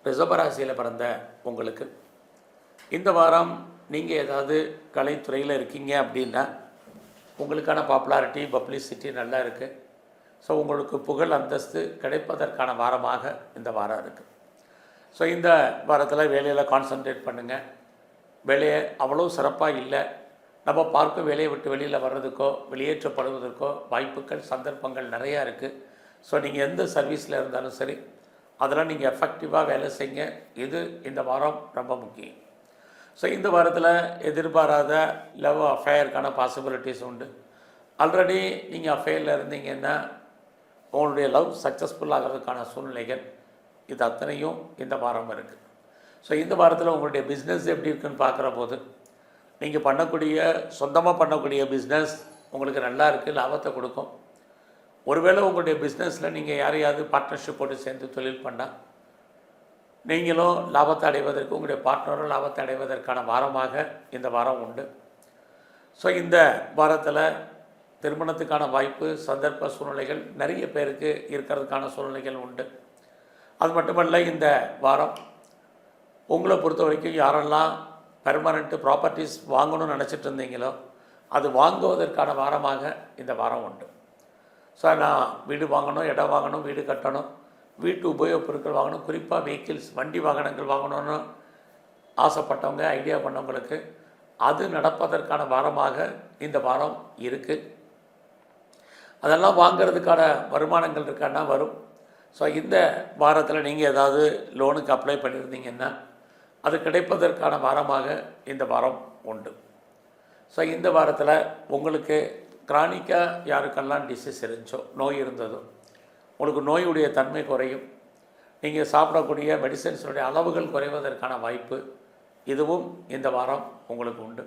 ரிஷபராசியில் பிறந்த உங்களுக்கு இந்த வாரம் நீங்கள் ஏதாவது கலைத்துறையில் இருக்கீங்க அப்படின்னா உங்களுக்கான பாப்புலாரிட்டி பப்ளிசிட்டி நல்லா இருக்குது. ஸோ உங்களுக்கு புகழ் அந்தஸ்து கிடைப்பதற்கான வாரமாக இந்த வாரம் இருக்குது. ஸோ இந்த வாரத்தில் வேலையில் கான்சன்ட்ரேட் பண்ணுங்கள். வேலையை அவ்வளோ சிறப்பாக இல்லை, நம்ம பார்க்கும் வேலையை விட்டு வெளியில் வர்றதுக்கோ வெளியேற்றப்படுவதற்கோ வாய்ப்புகள் சந்தர்ப்பங்கள் நிறையா இருக்குது. ஸோ நீங்கள் எந்த சர்வீஸில் இருந்தாலும் சரி அதெல்லாம் நீங்கள் எஃபெக்டிவாக வேலை செய்யுங்க. இது இந்த வாரம் ரொம்ப முக்கியம். ஸோ இந்த வாரத்தில் எதிர்பாராத லவ் அஃபேருக்கான பாசிபிலிட்டிஸ் உண்டு. ஆல்ரெடி நீங்கள் அஃபேரில் இருந்தீங்கன்னா உங்களுடைய லவ் சக்ஸஸ்ஃபுல் ஆகிறதுக்கான சூழ்நிலைகள் இது அத்தனையும் இந்த வாரம் இருக்குது. ஸோ இந்த வாரத்தில் உங்களுடைய பிஸ்னஸ் எப்படி இருக்குன்னு பார்க்குற போது நீங்கள் பண்ணக்கூடிய சொந்தமாக பண்ணக்கூடிய பிஸ்னஸ் உங்களுக்கு நல்லா இருக்குது, லாபத்தை கொடுக்கும். ஒருவேளை உங்களுடைய பிஸ்னஸில் நீங்கள் யாரையாவது பார்ட்னர்ஷிப் போட்டு சேர்ந்து தொழில் பண்ணால் நீங்களும் லாபத்தை அடைவதற்கு உங்களுடைய பார்ட்னரும் லாபத்தை அடைவதற்கான வாரமாக இந்த வாரம் உண்டு. ஸோ இந்த வாரத்தில் திருமணத்துக்கான வாய்ப்பு சந்தர்ப்ப சூழ்நிலைகள் நிறைய பேருக்கு இருக்கிறதுக்கான சூழ்நிலைகள் உண்டு. அது மட்டுமல்ல, இந்த வாரம் உங்களை பொறுத்த வரைக்கும் யாரெல்லாம் பெர்மனண்ட்டு ப்ராப்பர்ட்டிஸ் வாங்கணும்னு நினச்சிட்டு இருந்தீங்களோ அது வாங்குவதற்கான வாரமாக இந்த வாரம் உண்டு. ஸோ நான் வீடு வாங்கணும், இடம் வாங்கணும், வீடு கட்டணும், வீட்டு உபயோகப் பொருட்கள் வாங்கணும், குறிப்பாக வெஹிக்கிள்ஸ் வண்டி வாகனங்கள் வாங்கணும்னு ஆசைப்பட்டவங்க ஐடியா பண்ணவங்களுக்கு அது நடப்பதற்கான வாரமாக இந்த வாரம் இருக்குது. அதெல்லாம் வாங்கிறதுக்கான வருமானங்கள் இருக்கான்னா வரும். ஸோ இந்த வாரத்தில் நீங்கள் ஏதாவது லோனுக்கு அப்ளை பண்ணியிருந்தீங்கன்னா அது கிடைப்பதற்கான வாரமாக இந்த வாரம் உண்டு. ஸோ இந்த வாரத்தில் உங்களுக்கு கிரானிக்காக யாருக்கெல்லாம் டிசீஸ் இருந்துச்சோ, நோய் இருந்ததோ, உங்களுக்கு நோயுடைய தன்மை குறையும். நீங்கள் சாப்பிடக்கூடிய மெடிசன்ஸுடைய அளவுகள் குறைவதற்கான வாய்ப்பு இதுவும் இந்த வாரம் உங்களுக்கு உண்டு.